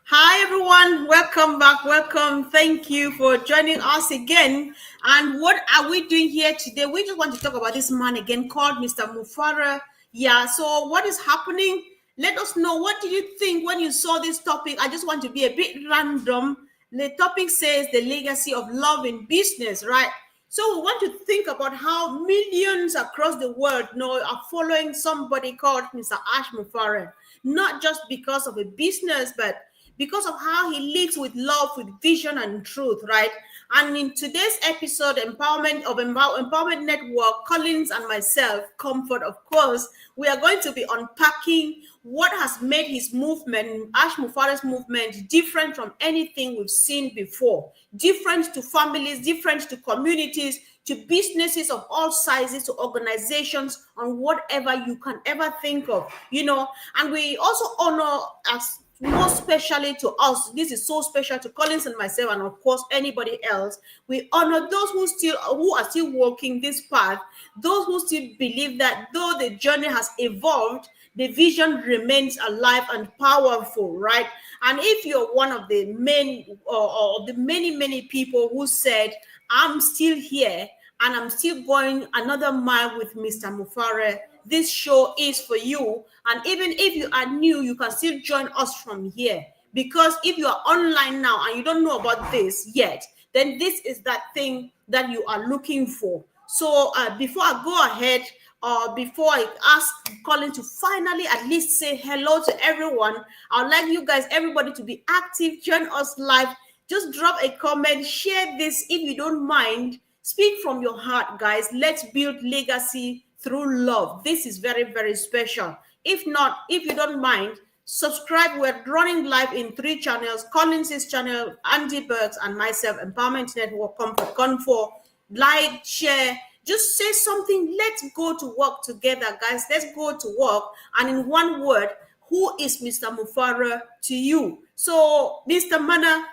Hi everyone, welcome back. Welcome. Thank you for joining us again. And what are we doing here today? We just want to talk about this man again called Mr. Mufareh. Yeah, so what is happening? Let us know, what did you think when you saw this topic? I just want to be a bit random. The topic says the legacy of love in business, right? So we want to think about how millions across the world are following somebody called Mr. Ash Mufareh, not just because of a business, but because of how he lives with love, with vision and truth, right? And in today's episode, Empowerment Network, Collins and myself, Comfort, of course, we are going to be unpacking what has made his movement, Ash Mufareh's movement, different from anything we've seen before, different to families, different to communities, to businesses of all sizes, to organizations, on whatever you can ever think of, And we also honor, as more especially to us, this is so special to Collins and myself, and of course anybody else. We honor those who are still walking this path, those who still believe that though the journey has evolved, the vision remains alive and powerful, right? And if you're one of the or the many people who said, I'm still here and I'm still going another mile with Mr. Mufareh, this show is for you. And even if you are new, you can still join us from here. Because if you are online now and you don't know about this yet, then this is that thing that you are looking for. So before I go ahead, before I ask Colin to finally at least say hello to everyone, I'd like you guys, everybody, to be active, join us live. Just drop a comment, share this if you don't mind. Speak from your heart, guys. Let's build legacy through love. This is very, very special. If not, if you don't mind, subscribe. We're running live in 3 channels: Collins' channel, Andy Burks, and myself, Empowerment Network, Comfort. Like, share, just say something. Let's go to work together, guys. Let's go to work. And in one word, who is Mr. Mufareh to you? So, Mr. Mana,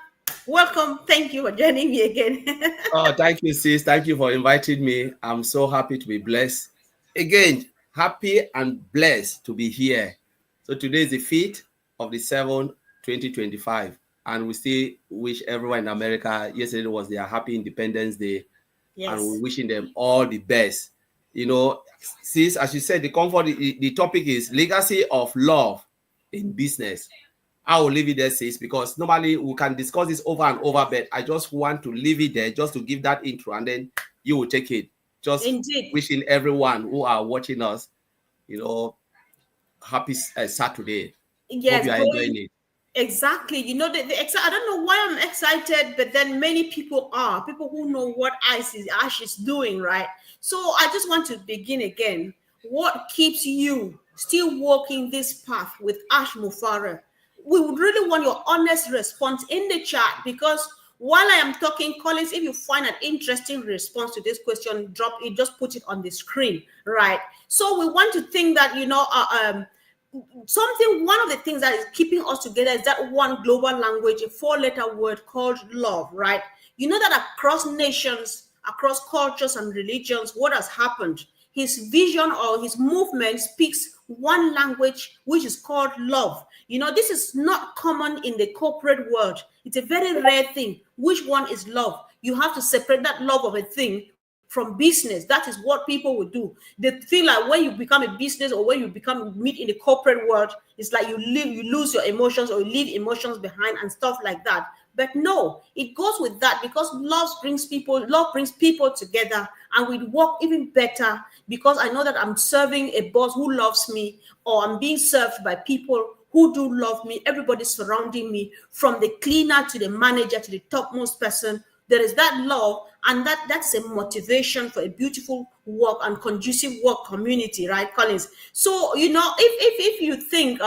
welcome. Thank you for joining me again. Oh, thank you, sis. Thank you for inviting me. I'm so happy to be blessed. Again, happy and blessed to be here. So today is the 5th of the 7th, 2025. And we still wish everyone in America, yesterday was their happy Independence Day. Yes. And we're wishing them all the best. Sis, as you said, the topic is legacy of love in business. I will leave it there, sis, because normally we can discuss this over and over, but I just want to leave it there just to give that intro, and then you will take it. Just Indeed. wishing everyone who are watching us, happy Saturday. Yes, Hope you are enjoying it. exactly. I don't know why I'm excited, but then many people are. People who know what Ash is doing, right? So I just want to begin again. What keeps you still walking this path with Ash Mufareh? We would really want your honest response in the chat, because while I am talking, Collins, if you find an interesting response to this question, drop it, just put it on the screen, right? So we want to think that, one of the things that is keeping us together is that one global language, a 4-letter word called love, right? You know that across nations, across cultures and religions, what has happened? His vision or his movement speaks one language, which is called love. This is not common in the corporate world. It's a very rare thing. Which one is love? You have to separate that love of a thing from business. That is what people would do. They feel like when you become a business, or when you meet in the corporate world, it's like you lose your emotions, or you leave emotions behind and stuff like that. But no, it goes with that, because love brings people together, and we work even better because I know that I'm serving a boss who loves me, or I'm being served by people who do love me. Everybody surrounding me, from the cleaner to the manager to the topmost person. There is that love, and that's a motivation for a beautiful work and conducive work community, right, Collins? So if you think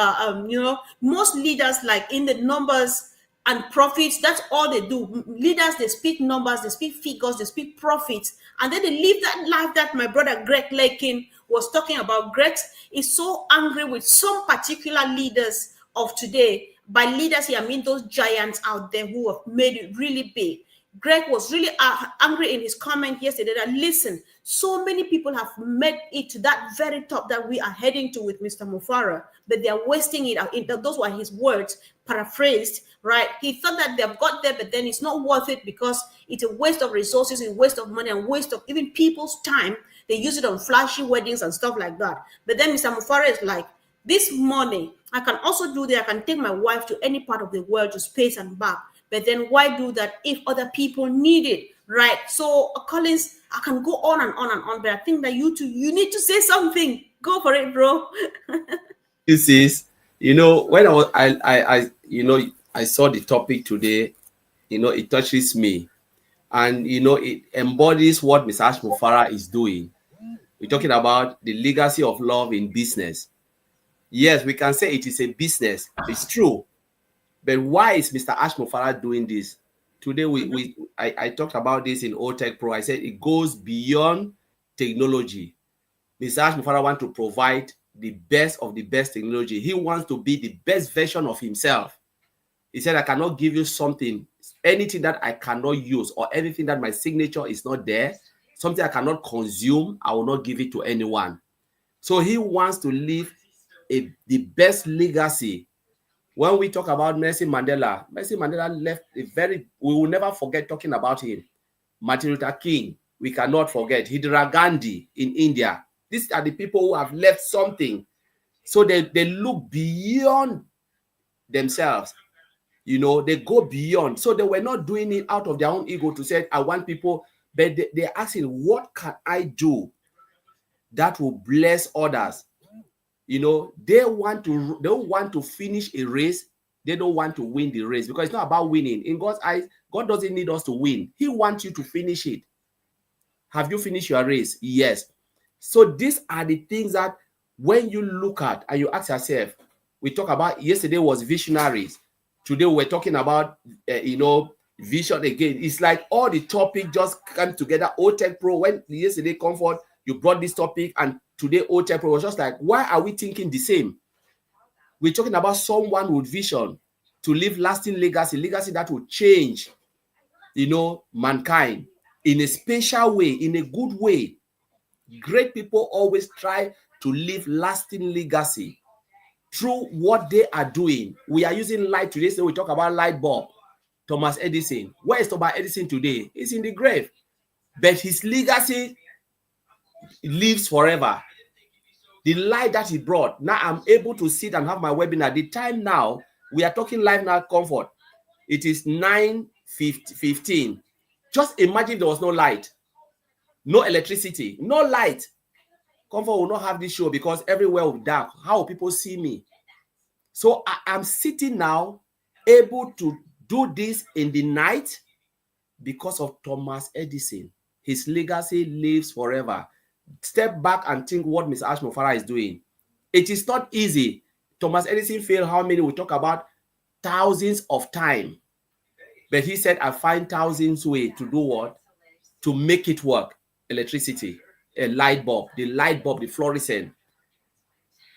most leaders, like in the numbers and profits, that's all they do. Leaders, they speak numbers, they speak figures, they speak profits, and then they live that life that my brother Greg Lakin was talking about. Greg is so angry with some particular leaders of today. By leaders here, I mean those giants out there who have made it really big. Greg was really angry in his comment yesterday that, listen, so many people have made it to that very top that we are heading to with Mr. Mufareh, but they are wasting it. Those were his words. paraphrased, right? He thought that they've got there, but then it's not worth it because it's a waste of resources, a waste of money, and waste of even people's time. They use it on flashy weddings and stuff like that. But then Mr. Mufareh is like, this money, I can also do that. I can take my wife to any part of the world to space and back. But then why do that if other people need it, right? So, Collins, I can go on and on and on, but I think that you two, you need to say something. Go for it, bro. This is, when I saw the topic today, it touches me, and it embodies what Mr. Ash Mufareh is doing. We're talking about the legacy of love in business. Yes, we can say it is a business. It's true. But why is Mr. Ash Mufareh doing this? Today, I talked about this in Old Tech Pro. I said it goes beyond technology. Mr. Ash Mufareh wants to provide the best of the best technology. He wants to be the best version of himself. He said, I cannot give you something, anything that I cannot use, or anything that my signature is not there, something I cannot consume, I will not give it to anyone. So he wants to leave the best legacy. When we talk about Nelson Mandela left we will never forget talking about him. Martin Luther King, we cannot forget. Indira Gandhi in India. These are the people who have left something. So they look beyond themselves. They go beyond. So they were not doing it out of their own ego to say, I want people, but they're asking, what can I do that will bless others? They want to finish a race. They don't want to win the race, because it's not about winning. In God's eyes, God doesn't need us to win. He wants you to finish it. Have you finished your race? Yes. So these are the things that when you look at and you ask yourself, we talk about, yesterday was visionaries. Today we're talking about, vision again. It's like all the topic just come together. Old Tech Pro, when yesterday Comfort, you brought this topic, and today Old Tech Pro was just like, why are we thinking the same? We're talking about someone with vision to leave lasting legacy that will change, mankind in a special way, in a good way. Great people always try to leave lasting legacy through what they are doing. We are using light today, so we talk about light bulb. Thomas Edison. Where is Thomas Edison today? He's in the grave. But his legacy lives forever. The light that he brought. Now I'm able to sit and have my webinar. The time now, we are talking live now, Comfort. It is 9:15. Just imagine there was no light, no electricity, no light. Comfort will not have this show because everywhere will be dark. How will people see me? So I am sitting now, able to do this in the night because of Thomas Edison. His legacy lives forever. Step back and think what Mr. Ash Mufareh is doing. It is not easy. Thomas Edison failed how many? We talk about thousands of times. But he said, I find thousands ways to do what? To make it work. Electricity, a light bulb, the fluorescent.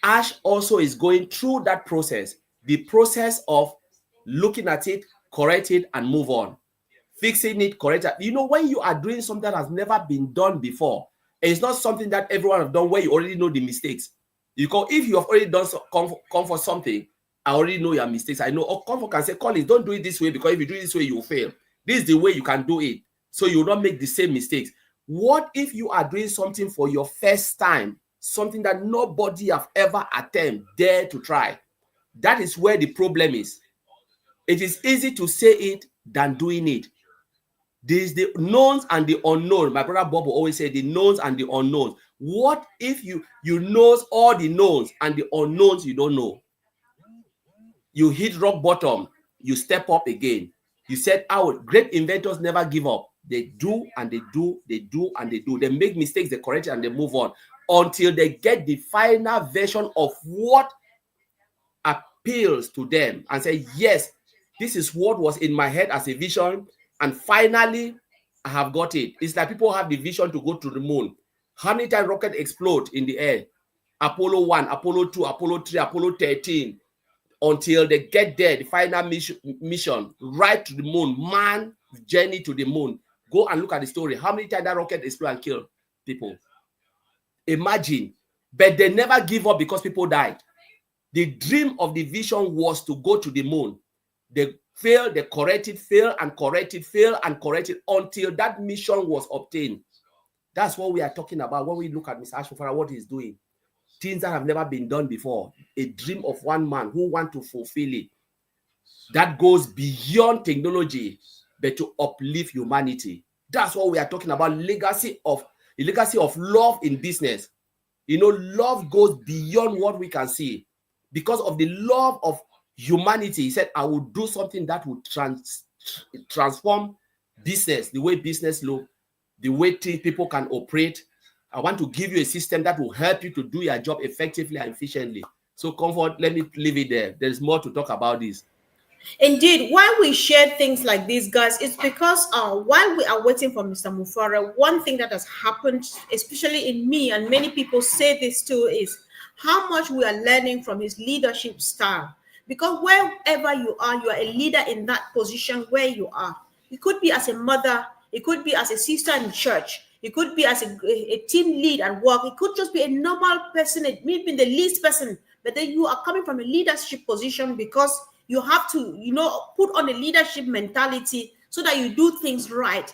Ash also is going through that process. The process of looking at it, correct it, and move on. Fixing it, correct it. When you are doing something that has never been done before, it's not something that everyone has done where you already know the mistakes. Because if you have already done come for something, I already know your mistakes. I know. Or Comfort can say, Collins, don't do it this way, because if you do it this way, you will fail. This is the way you can do it, so you will not make the same mistakes. What if you are doing something for your first time, something that nobody have ever attempted, dare to try? That is where the problem is. It is easy to say it than doing it. There's the knowns and the unknown. My brother Bob will always say the knowns and the unknowns. What if you knows all the knowns and the unknowns you don't know? You hit rock bottom, you step up again. You said, great inventors never give up. They do and they do, they do and they do. They make mistakes, they correct it, and they move on until they get the final version of what appeals to them and say, yes, this is what was in my head as a vision, and finally I have got it. It's like people have the vision to go to the moon. How many times rockets explode in the air? Apollo 1, Apollo 2, Apollo 3, Apollo 13, until they get there, the final mission, right to the moon, man journey to the moon. Go and look at the story. How many times that rocket explode and kill people? Imagine. But they never give up because people died. The dream of the vision was to go to the moon. They failed, they corrected, failed and corrected, failed and corrected until that mission was obtained. That's what we are talking about when we look at Mr. Mufareh, what he's doing. Things that have never been done before. A dream of one man who wants to fulfill it. That goes beyond technology, but to uplift humanity. That's what we are talking about. The legacy of love in business. Love goes beyond what we can see. Because of the love of humanity, he said, I will do something that will transform business, the way business look, the way people can operate. I want to give you a system that will help you to do your job effectively and efficiently. So, Comfort, let me leave it there. There's more to talk about this. Indeed, why we share things like these, guys, it's because while we are waiting for Mr. Mufareh, one thing that has happened, especially in me, and many people say this too, is how much we are learning from his leadership style. Because wherever you are a leader in that position where you are. It could be as a mother, it could be as a sister in church, it could be as a team lead at work, it could just be a normal person, it may be the least person, but then you are coming from a leadership position because you have to, put on a leadership mentality so that you do things right,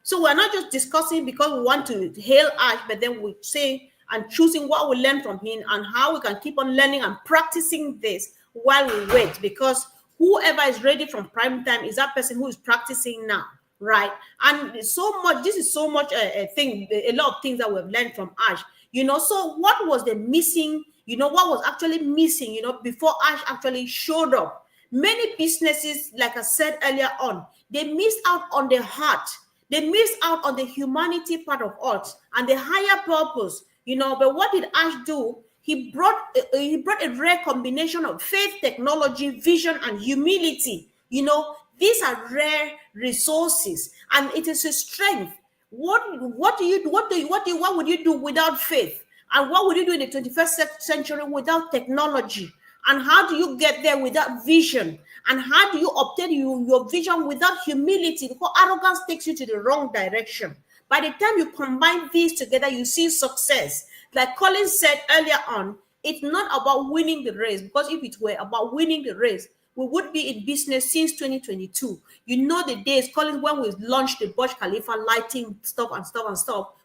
So we're not just discussing because we want to hail Ash, but then we say and choosing what we learn from him and how we can keep on learning and practicing this while we wait. Because whoever is ready from prime time is that person who is practicing now, right? And this is so much a thing, a lot of things that we've learned from Ash, So what was the missing? What was actually missing, before Ash actually showed up? Many businesses, like I said earlier on, they missed out on the heart. They missed out on the humanity part of us and the higher purpose, But what did Ash do? He brought a rare combination of faith, technology, vision, and humility. These are rare resources, and it is a strength. What would you do without faith? And what would you do in the 21st century without technology? And how do you get there without vision? And how do you obtain your vision without humility? Because arrogance takes you to the wrong direction. By the time you combine these together, you see success. Like Colin said earlier on, it's not about winning the race, because if it were about winning the race, we would be in business since 2022. The days, Colin, when we launched the Burj Khalifa lighting stuff,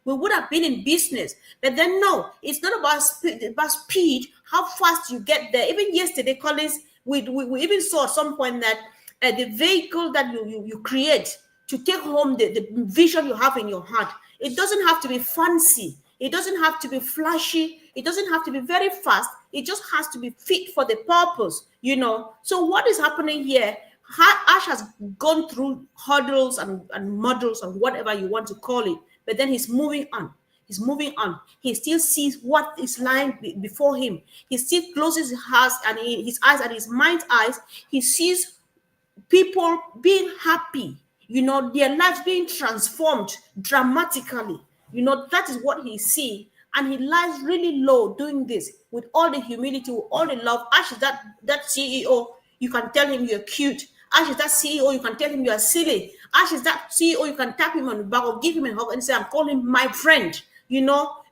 we would have been in business. But then no, it's not about speed, how fast you get there. Even yesterday, Collins, we even saw at some point that the vehicle that you create to take home the vision you have in your heart, it doesn't have to be fancy. It doesn't have to be flashy. It doesn't have to be very fast. It just has to be fit for the purpose, So what is happening here? Ash has gone through hurdles and models and whatever you want to call it, but then he's moving on. He's moving on. He still sees what is lying before him. He still closes his eyes and his mind's eyes. He sees people being happy, their lives being transformed dramatically. That is what he sees. And he lies really low doing this with all the humility, with all the love. Ash is that CEO, you can tell him you're cute. Ash is that CEO, you can tell him you're silly. Ash is that CEO, you can tap him on the back or give him a hug and say, I'm calling him my friend,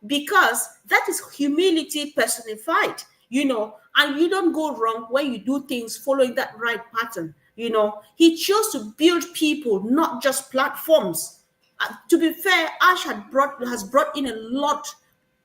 because that is humility personified, and you don't go wrong when you do things following that right pattern. He chose to build people, not just platforms. To be fair, Ash has brought in a lot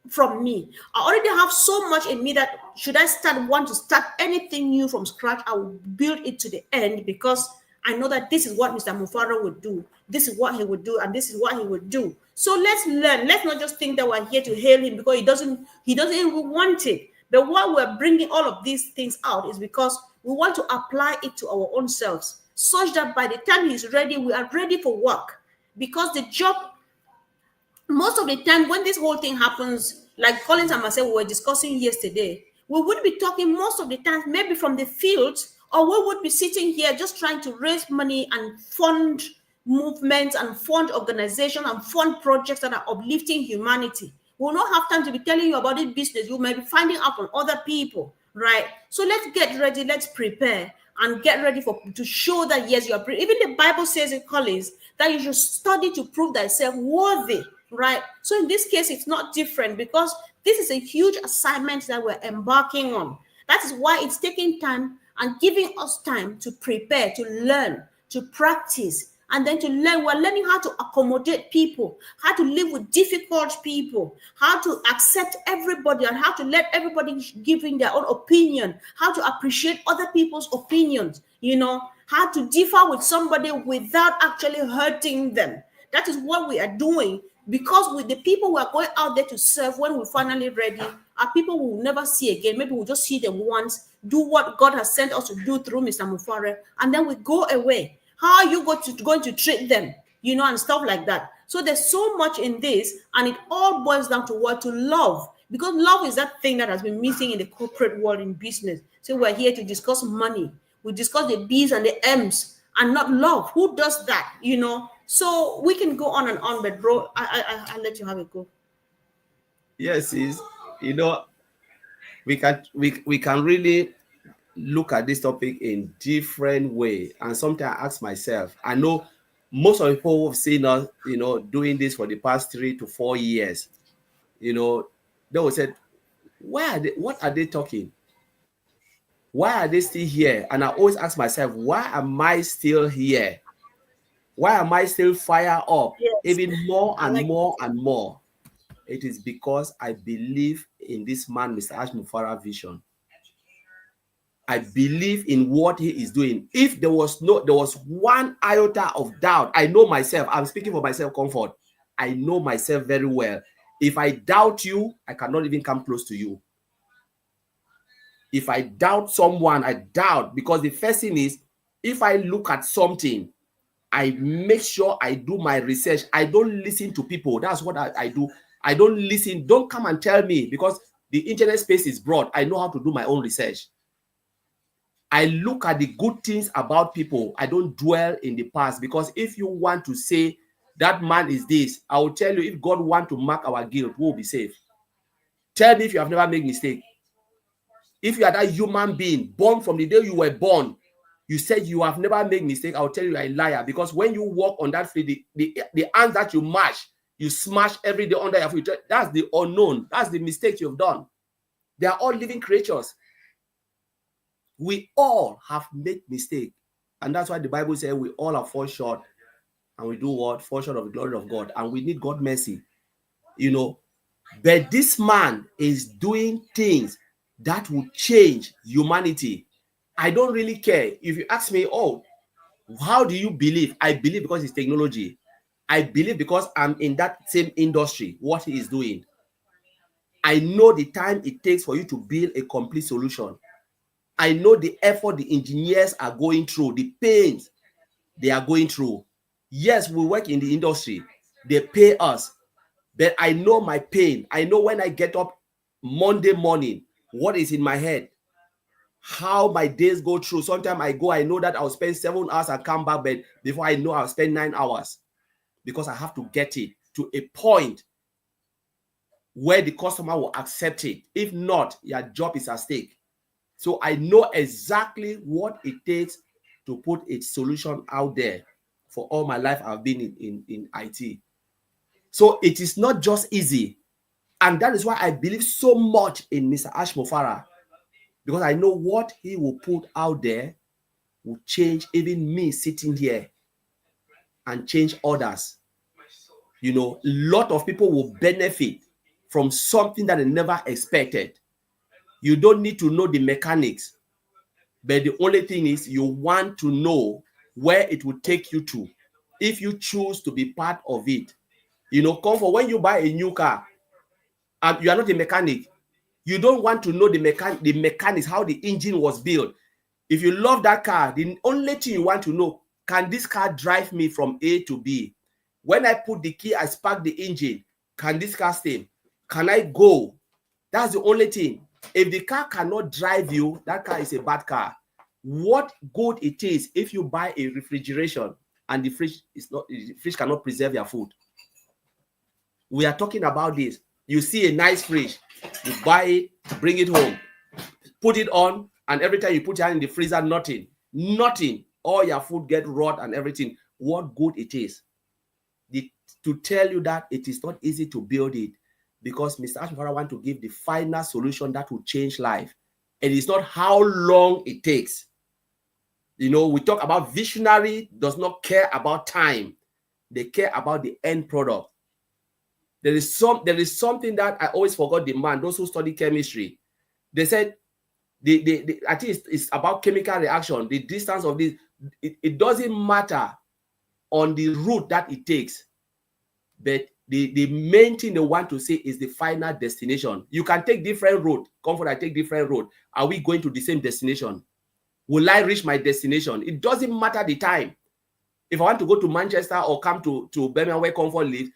from me. I already have so much in me that should I want to start anything new from scratch, I will build it to the end, because I know that this is what Mr. Mufareh would do. This is what he would do, and this is what he would do. So let's learn. Let's not just think that we're here to hail him because he doesn't even want it. But why we're bringing all of these things out is because we want to apply it to our own selves, such that by the time he's ready, we are ready for work. Because the job, most of the time when this whole thing happens, like Collins and myself were discussing yesterday, we would be talking most of the time maybe from the field, or we would be sitting here just trying to raise money and fund movements and fund organizations and fund projects that are uplifting humanity. We'll not have time to be telling you about this business. You might be finding out from other people, right? So let's get ready, let's prepare and get ready to show that yes, you are even the Bible says in Collins that you should study to prove thyself worthy, right? So in this case, it's not different, because this is a huge assignment that we're embarking on. That is why it's taking time and giving us time to prepare, to learn, to practice, and then to learn. We're learning how to accommodate people, how to live with difficult people, how to accept everybody, and how to let everybody give in their own opinion, how to appreciate other people's opinions, how to differ with somebody without actually hurting them. That is what we are doing, because with the people we are going out there to serve, when we're finally ready, are people we will never see again. Maybe we'll just see them once, do what God has sent us to do through Mr. Mufareh, and then we go away. How are you going to treat them? And stuff like that. So there's so much in this, and it all boils down to what? To love. Because love is that thing that has been missing in the corporate world, in business. So we're here to discuss money. We discuss the B's and the M's, and not love. Who does that? So we can go on and on, but bro, I'll let you have a go. Yes, is we can really look at this topic in different way. And sometimes I ask myself, I know most of the people who have seen us, doing this for the past 3 to 4 years, they will say, what are they talking? Why are they still here? And I always ask myself, why am I still here? Why am I still fired up Yes, even more I and like more and more? It is because I believe in this man, Mr. Ash Mufareh vision. I believe in what he is doing. If there was one iota of doubt, I know myself. I'm speaking for myself, comfort. I know myself very well. If I doubt you, I cannot even come close to you. If I doubt someone, I doubt, because the first thing is, if I look at something, I make sure I do my research. I don't listen to people. That's what I do. I don't listen. Don't come and tell me, because the internet space is broad. I know how to do my own research. I look at the good things about people. I don't dwell in the past, because if you want to say that man is this, I will tell you, if God want to mark our guilt, we will be safe. Tell me if you have never made mistake. If you are that human being born from the day you were born, you said you have never made mistake, I'll tell you you're a liar. Because when you walk on that field, the ants that you smash every day under your feet, that's the unknown. That's the mistake you've done. They are all living creatures. We all have made mistake. And that's why the Bible says we all have fall short. And we do what? Fall short of the glory of God. And we need God's mercy. But this man is doing things that will change humanity. I don't really care. If you ask me, how do you believe? I believe because it's technology. I believe because I'm in that same industry, what he is doing. I know the time it takes for you to build a complete solution. I know the effort the engineers are going through, the pains they are going through. Yes, we work in the industry. They pay us. But I know my pain. I know when I get up Monday morning, what is in my head, how my days go through. Sometimes I know that I'll spend 7 hours and come back, but before I know, I'll spend 9 hours, because I have to get it to a point where the customer will accept it. If not, your job is at stake. So I know exactly what it takes to put a solution out there. For all my life, I've been in IT. So it is not just easy. And that is why I believe so much in Mr. Ash Mufareh, because I know what he will put out there will change even me sitting here and change others. A lot of people will benefit from something that they never expected. You don't need to know the mechanics, but the only thing is you want to know where it will take you to if you choose to be part of it. Comfort, when you buy a new car and you are not a mechanic, you don't want to know the mechanics, how the engine was built. If you love that car, the only thing you want to know, can this car drive me from A to B? When I put the key, I spark the engine. Can this car stay? Can I go? That's the only thing. If the car cannot drive you, that car is a bad car. What good it is if you buy a refrigeration and the fridge cannot preserve your food. We are talking about this. You see a nice fridge, you buy it, bring it home, put it on, and every time you put it in the freezer, nothing. All your food get rot and everything. What good it is? To tell you that it is not easy to build it, because Mr. Ash Mufareh want to give the final solution that will change life. and it's not how long it takes. You know, we talk about visionary does not care about time. They care about the end product. There is something that I always forgot the man, those who study chemistry. They said I think it's about chemical reaction, the distance of this. It doesn't matter on the route that it takes, but the main thing they want to say is the final destination. You can take different road. Comfort, I take different road. Are we going to the same destination? Will I reach my destination? It doesn't matter the time. If I want to go to Manchester or come to Birmingham where Comfort lives,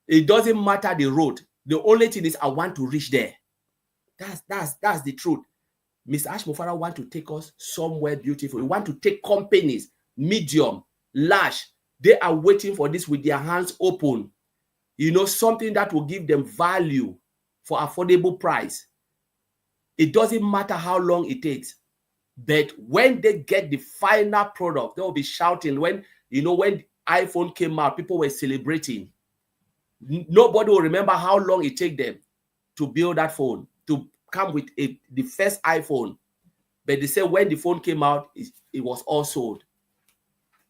it doesn't matter the road. The only thing is I want to reach there. That's the truth. Mr. Ash Mufareh want to take us somewhere beautiful. We want to take companies, medium, large. They are waiting for this with their hands open. You know, something that will give them value for affordable price. It doesn't matter how long it takes. But when they get the final product, they will be shouting. When iPhone came out, people were celebrating. Nobody will remember how long it took them to build that phone, to come with the first iPhone. But they say when the phone came out, it was all sold.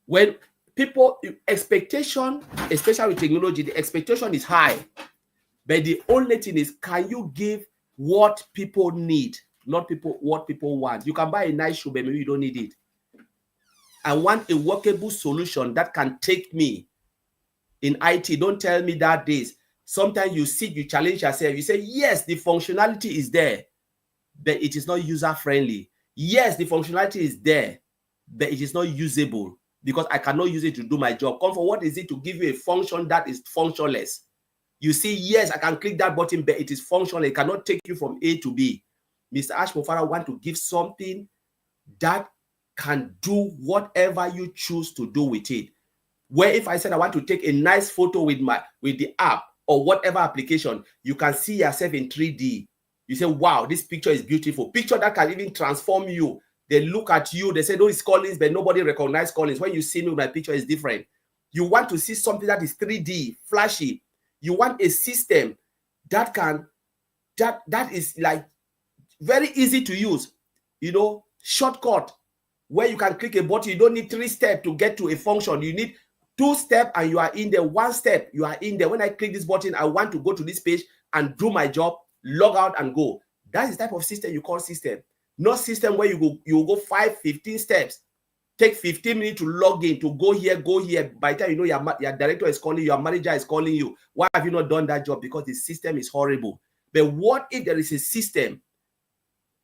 When people expectation, especially with technology, the expectation is high. But the only thing is, can you give what people need, not what people want? You can buy a nice shoe, but maybe you don't need it. I want a workable solution that can take me in IT. Don't tell me that this. Sometimes you sit, you challenge yourself. You say, yes, the functionality is there, but it is not user-friendly. Yes, the functionality is there, but it is not usable because I cannot use it to do my job. Comfort, what is it to give you a function that is functionless? You see, yes, I can click that button, but it is functional. It cannot take you from A to B. Mr. Ash Mufareh want to give something that can do whatever you choose to do with it. Where if I said I want to take a nice photo with the app or whatever application, you can see yourself in 3D. You say, wow, this picture is beautiful. Picture that can even transform you. They look at you, they say, no, it's Collins, but nobody recognizes Collins. When you see me, my picture is different. You want to see something that is 3D, flashy. You want a system that is like very easy to use, shortcut, where you can click a button. You don't need 3 steps to get to a function. You need 2 steps and you are in there. 1 step, you are in there. When I click this button, I want to go to this page and do my job, log out and go. That is the type of system you call system. Not system where you go 5, 15 steps. Take 15 minutes to log in, to go here. By the time you know your director is calling you, your manager is calling you. Why have you not done that job? Because the system is horrible. But what if there is a system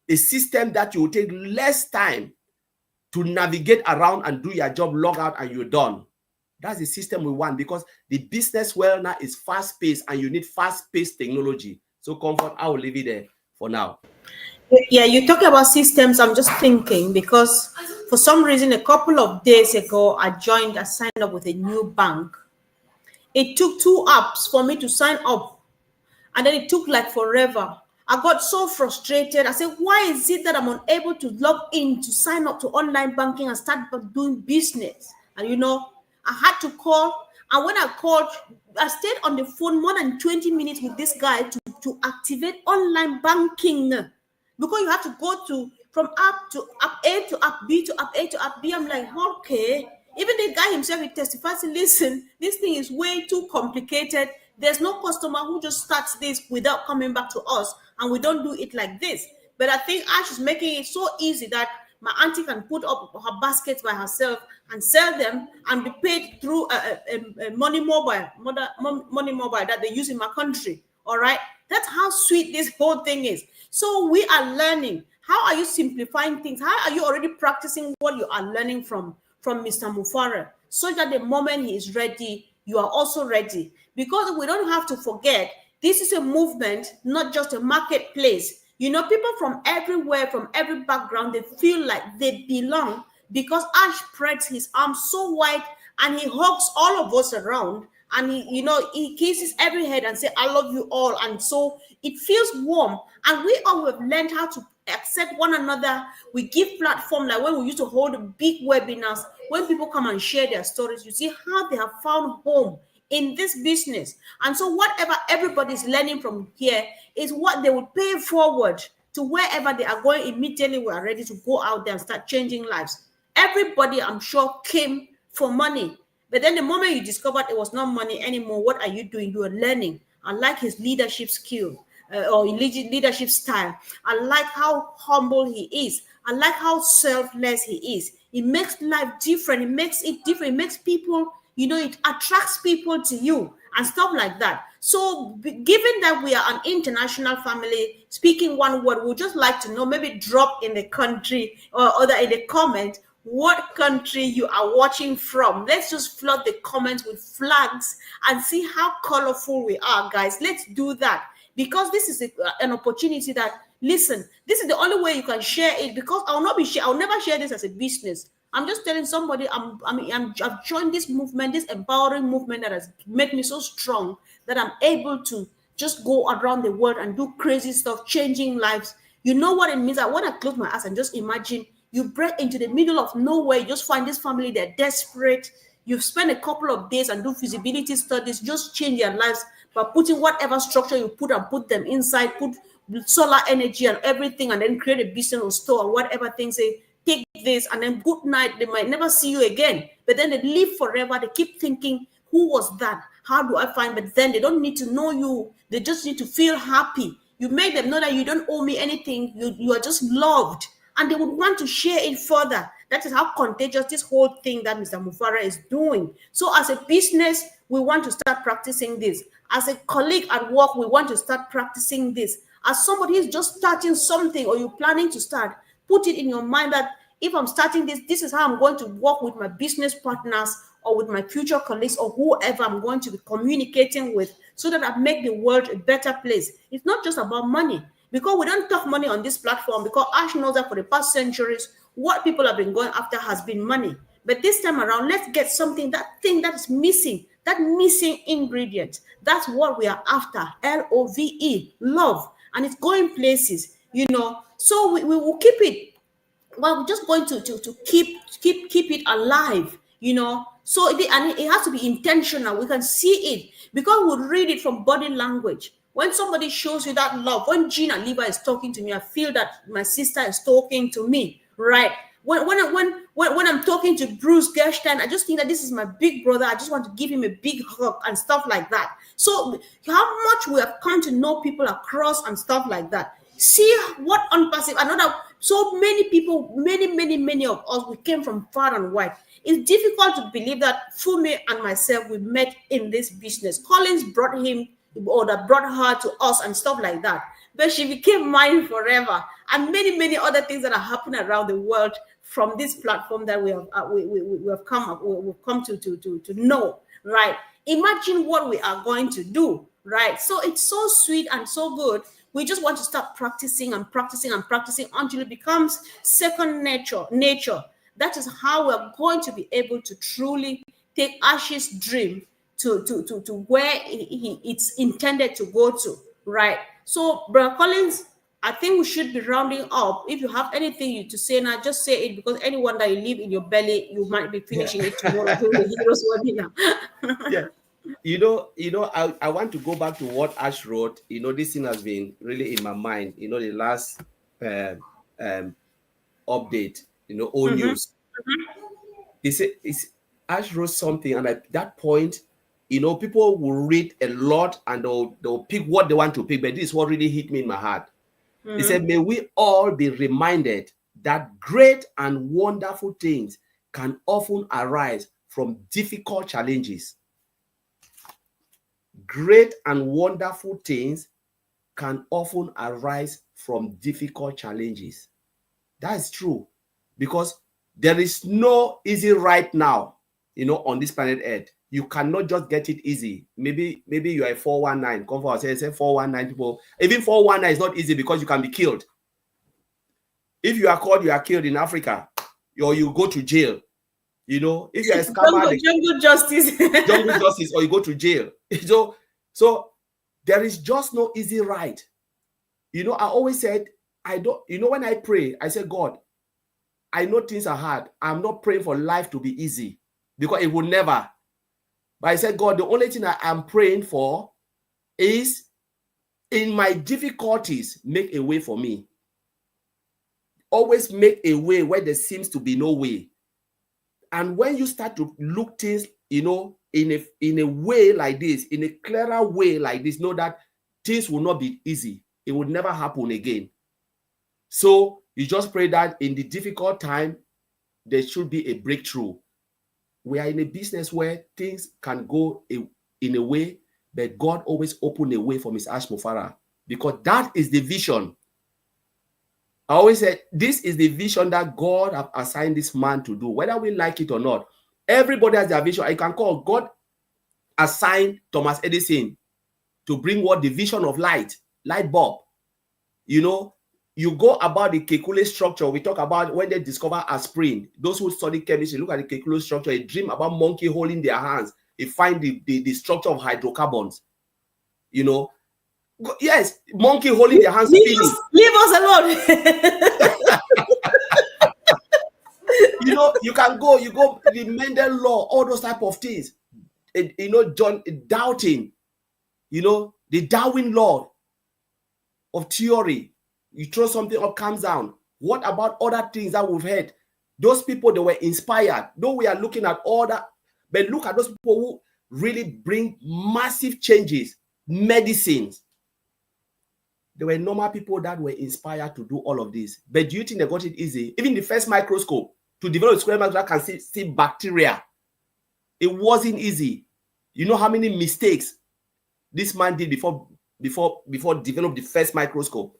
that you will take less time to navigate around and do your job, log out, and you're done? That's the system we want, because the business world now is fast-paced and you need fast-paced technology. So Comfort, I will leave it there for now. Yeah, you talk about systems. I'm just thinking because for some reason, a couple of days ago, I signed up with a new bank. It took 2 apps for me to sign up, and then it took like forever. I got so frustrated. I said, why is it that I'm unable to log in to sign up to online banking and start doing business? And I had to call. And when I called, I stayed on the phone more than 20 minutes with this guy to activate online banking. Because you have to go from app A to app B to app A to app B. I'm like, okay. Even the guy himself, he testifies, listen, this thing is way too complicated. There's no customer who just starts this without coming back to us, and we don't do it like this. But I think Ash is making it so easy that my auntie can put up her baskets by herself and sell them and be paid through a money mobile that they use in my country. All right, that's how sweet this whole thing is. So we are learning. How are you simplifying things? How are you already practicing what you are learning from Mr. Mufareh, so that the moment he is ready, you are also ready? Because we don't have to forget, this is a movement, not just a marketplace. People from everywhere, from every background, they feel like they belong because Ash spreads his arms so wide and he hugs all of us around, and he kisses every head and say, I love you all. And so it feels warm, and we all have learned how to accept one another. We give platform, like when we used to hold big webinars, when people come and share their stories, you see how they have found home in this business. And so whatever everybody's learning from here is what they will pay forward to wherever they are going. Immediately we are ready to go out there and start changing lives. Everybody, I'm sure, came for money. But then the moment you discovered it was not money anymore, what are you doing? You are learning. I like his leadership skill, or leadership style. I like how humble he is. I like how selfless he is. It makes life different. It makes it different. It makes people, it attracts people to you and stuff like that. So, given that we are an international family, speaking one word, we'd just like to know, maybe drop in the country or other in the comment, what country you are watching from. Let's just flood the comments with flags and see how colorful we are, guys. Let's do that, because this is an opportunity that, listen, this is the only way you can share it, because I'll never share this as a business. I'm just telling somebody I've joined this movement, this empowering movement that has made me so strong that I'm able to just go around the world and do crazy stuff, changing lives. You know what it means? That when I close my eyes and just imagine you break into the middle of nowhere, you just find this family, they're desperate. You've spent a couple of days and do feasibility studies, just change their lives by putting whatever structure you put and put them inside, put solar energy and everything, and then create a business or store or whatever thing. Say, take this, and then good night. They might never see you again, but then they live forever. They keep thinking, who was that? How do I find? But then they don't need to know you. They just need to feel happy. You make them know that you don't owe me anything. You are just loved, and they would want to share it further. That is how contagious this whole thing that Mr. Mufareh is doing. So as a business, we want to start practicing this. As a colleague at work, we want to start practicing this. As somebody who's just starting something, or you're planning to start, put it in your mind that if I'm starting this, this is how I'm going to work with my business partners or with my future colleagues or whoever I'm going to be communicating with, so that I make the world a better place. It's not just about money, because we don't talk money on this platform, because Ash knows that for the past centuries, what people have been going after has been money. But this time around, let's get something, that thing that is missing, that missing ingredient. That's what we are after. LOVE, love. And it's going places, So we will keep it. Well, we're just going to keep it alive, So and it has to be intentional. We can see it because we read it from body language. When somebody shows you that love, when Gina Lever is talking to me, I feel that my sister is talking to me, right? When I'm talking to Bruce Gerstein, I just think that this is my big brother. I just want to give him a big hug and stuff like that. So how much we have come to know people across and stuff like that. See what unpassive. Another, so many people, many of us, we came from far and wide. It's difficult to believe that Fumi and myself, we met in this business. Collins brought him, or that brought her to us and stuff like that. But she became mine forever, and many other things that are happening around the world from this platform that we have come to know, right? Imagine what we are going to do, right? So it's so sweet and so good. We just want to start practicing and practicing and practicing until it becomes second nature. That is how we're going to be able to truly take Ash's dream to where it's intended to go to, right? So, Brother Collins, I think we should be rounding up. If you have anything to say now, just say it, because anyone that you leave in your belly, you might be finishing it tomorrow during the Heroes webinar. Yeah. I want to go back to what Ash wrote. This thing has been really in my mind, the last update, old news. Ash wrote something, and at that point, people will read a lot and they'll pick what they want to pick. But this is what really hit me in my heart. He said, may we all be reminded that great and wonderful things can often arise from difficult challenges. Great and wonderful things can often arise from difficult challenges. That is true, because there is no easy right now, on this planet Earth. You cannot just get it easy. Maybe you are a 419. Come for say 419 people. Even 419 is not easy, because you can be killed. If you are caught, you are killed in Africa, or you go to jail. If you are a scammer, jungle justice, or you go to jail. So there is just no easy ride. I always said, when I pray, I say, God, I know things are hard. I'm not praying for life to be easy, because it will never. But I said, God, the only thing I am praying for is, in my difficulties, make a way for me. always make a way where there seems to be no way. And when you start to look things, in a way like this, in a clearer way like this, know that things will not be easy. It will never happen again. So you just pray that in the difficult time, there should be a breakthrough. We are in a business where things can go in a way, but God always opened a way for Mr. Ash Mufareh, because that is the vision. I always say this is the vision that God have assigned this man to do, whether we like it or not. Everybody has their vision. I can call God assigned Thomas Edison to bring what the vision of light bulb. You go about the Kekule structure. We talk about when they discover aspirin. Those who study chemistry look at the Kekule structure. They dream about monkey holding their hands. They find the structure of hydrocarbons. Yes, monkey holding their hands. Leave us alone. You can go. You go the Mendel law, all those type of things. John doubting. The Darwin law of theory. You throw something up, comes down. What about other things that we've heard? Those people, they were inspired. Though we are looking at all that, but look at those people who really bring massive changes. Medicines. There were normal people that were inspired to do all of this. But do you think they got it easy? Even the first microscope, to develop a square microscope that can see bacteria, it wasn't easy. You know how many mistakes this man did before develop the first microscope?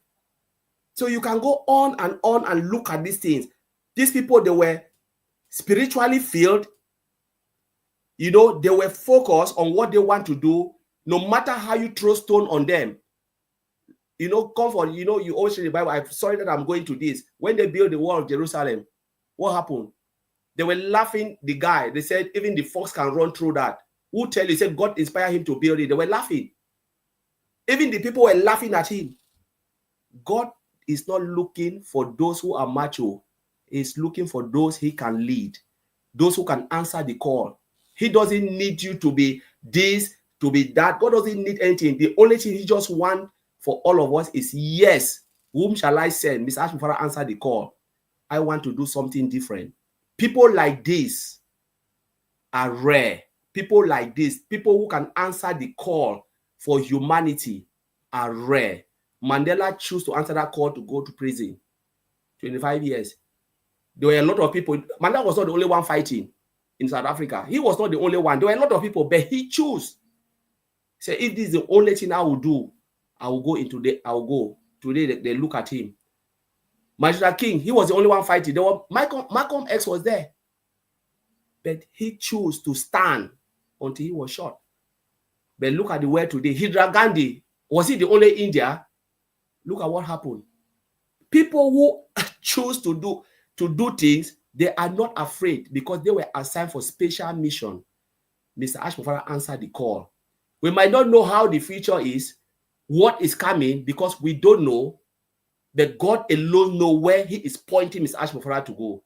So you can go on and look at these things. These people, they were spiritually filled. They were focused on what they want to do, no matter how you throw stone on them. Comfort, you always read the Bible. I'm sorry that I'm going to this. When they built the wall of Jerusalem, what happened? They were laughing the guy. They said, even the fox can run through that. Who tell you? Said God inspired him to build it. They were laughing. Even the people were laughing at him. God is not looking for those who are macho. He's looking for those he can lead, those who can answer the call. He doesn't need you to be this, to be that. God doesn't need anything. The only thing he just wants for all of us is, yes, whom shall I send? Mr. Ash Mufareh answered the call. I want to do something different. People like this are rare. People like this, people who can answer the call for humanity, are rare. Mandela chose to answer that call to go to prison. 25 years. There were a lot of people. Mandela was not the only one fighting in South Africa. He was not the only one. There were a lot of people, but he chose. Say, if this is the only thing I will do, I will go into the. I will go. Today they look at him. Martin Luther King, he was the only one fighting. There were Malcolm X was there, but he chose to stand until he was shot. But look at the world today. Indira Gandhi, was he the only India? Look at what happened. People who choose to do things, they are not afraid because they were assigned for special mission. Mr. Ash Mufareh answered the call. We might not know how the future is, what is coming, because we don't know, but God alone knows where he is pointing Mr. Ash Mufareh to go.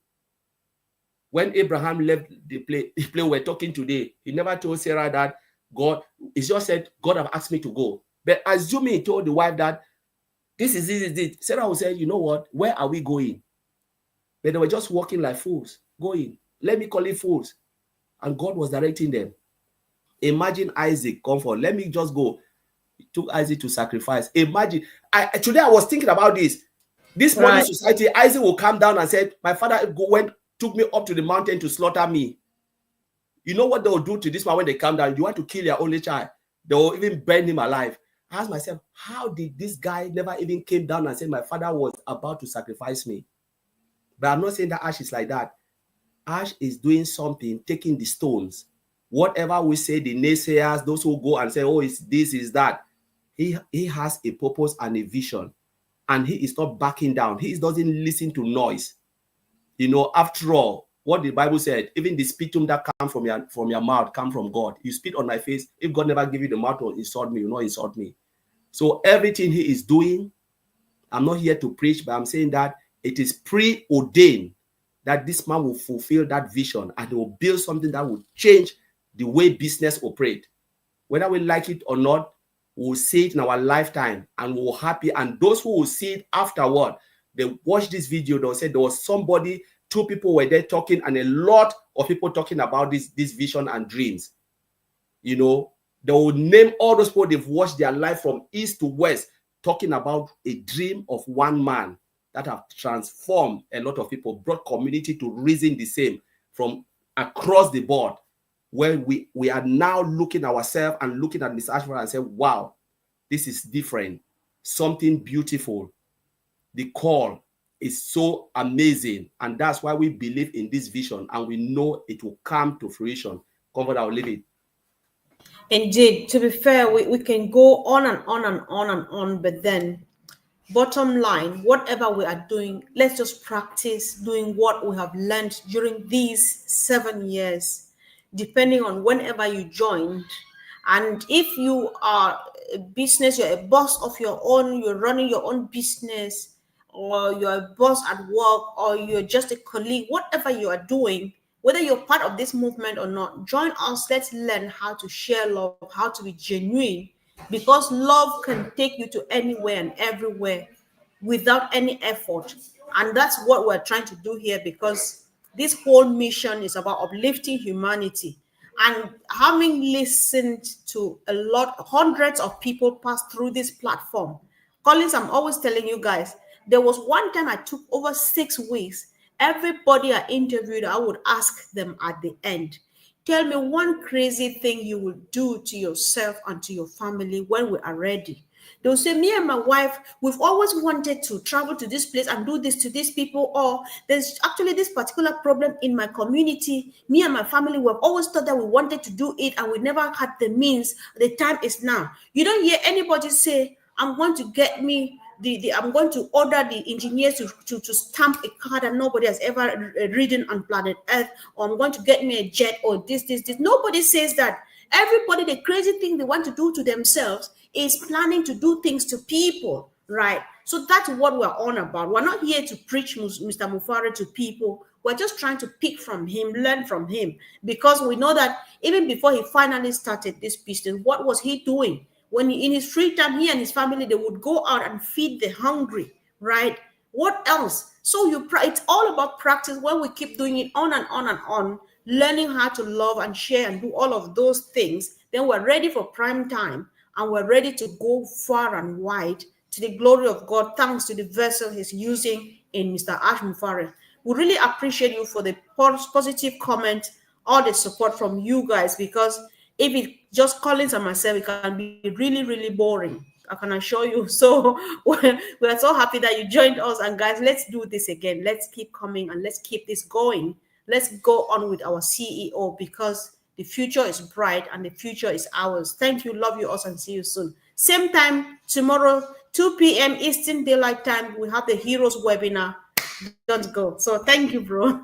When Abraham left the place we're talking today, he never told Sarah that God, he just said, God have asked me to go. But assuming he told the wife that this is it. Sarah would say, you know what? Where are we going? But they were just walking like fools, going. Let me call it fools. And God was directing them. Imagine Isaac, comfort. Let me just go. It took Isaac to sacrifice. Imagine. Today I was thinking about this. This modern society, Isaac will come down and said, my father took me up to the mountain to slaughter me. You know what they will do to this man when they come down? You want to kill your only child. They will even burn him alive. I asked myself, how did this guy never even came down and said, my father was about to sacrifice me? But I'm not saying that Ash is like that. Ash is doing something, taking the stones. Whatever we say, the naysayers, those who go and say, oh, it's this, is that. He has a purpose and a vision. And he is not backing down. He doesn't listen to noise. After all, what the Bible said, even the sputum that comes from your mouth come from God. You spit on my face. If God never give you the mouth to insult me, you not insult me. So everything he is doing, I'm not here to preach, but I'm saying that it is preordained that this man will fulfill that vision and he will build something that will change the way business operate. Whether we like it or not, we'll see it in our lifetime and we're happy. And those who will see it afterward, they watched this video, they'll say there was somebody, two people were there talking, and a lot of people talking about this vision and dreams. You know, they will name all those people they've watched their life from east to west, talking about a dream of one man that have transformed a lot of people, brought community to reason the same from across the board, where we are now looking ourselves and looking at Miss Ashford and say, wow, this is different, something beautiful. The call is so amazing, and that's why we believe in this vision, and we know it will come to fruition. Comfort, I'll leave it. Indeed, to be fair, we can go on and on and on and on, but then bottom line, whatever we are doing, let's just practice doing what we have learned during these 7 years, depending on whenever you joined. And if you are a business, you're a boss of your own, you're running your own business, or you're a boss at work, or you're just a colleague, whatever you are doing, whether you're part of this movement or not, join us. Let's learn how to share love, how to be genuine, because love can take you to anywhere and everywhere without any effort. And that's what we're trying to do here, because this whole mission is about uplifting humanity. And having listened to a lot, hundreds of people pass through this platform, Collins, I'm always telling you guys, there was one time I took over 6 weeks. Everybody I interviewed, I would ask them at the end, tell me one crazy thing you will do to yourself and to your family when we are ready. They'll say, me and my wife, we've always wanted to travel to this place and do this to these people, or there's actually this particular problem in my community. Me and my family, we've always thought that we wanted to do it and we never had the means. The time is now. You don't hear anybody say, I'm going to get me I'm going to order the engineers to stamp a car that nobody has ever ridden on planet Earth, or I'm going to get me a jet, or this. Nobody says that. Everybody, the crazy thing they want to do to themselves is planning to do things to people, right? So that's what we're on about. We're not here to preach Mr. Mufareh to people. We're just trying to pick from him, learn from him, because we know that even before he finally started this business, what was he doing? When in his free time, he and his family, they would go out and feed the hungry, right? What else? So it's all about practice. When we keep doing it on and on and on, learning how to love and share and do all of those things, then we're ready for prime time, and we're ready to go far and wide to the glory of God, thanks to the vessel he's using in Mr. Ash Mufareh. We really appreciate you for the positive comment, all the support from you guys, because if it just Collins and myself, it can be really, really boring. I can assure you. So we're so happy that you joined us. And guys, let's do this again. Let's keep coming and let's keep this going. Let's go on with our CEO, because the future is bright and the future is ours. Thank you. Love you all, and see you soon. Same time tomorrow, 2 p.m. Eastern Daylight Time, we have the Heroes webinar. Don't go. So thank you, bro.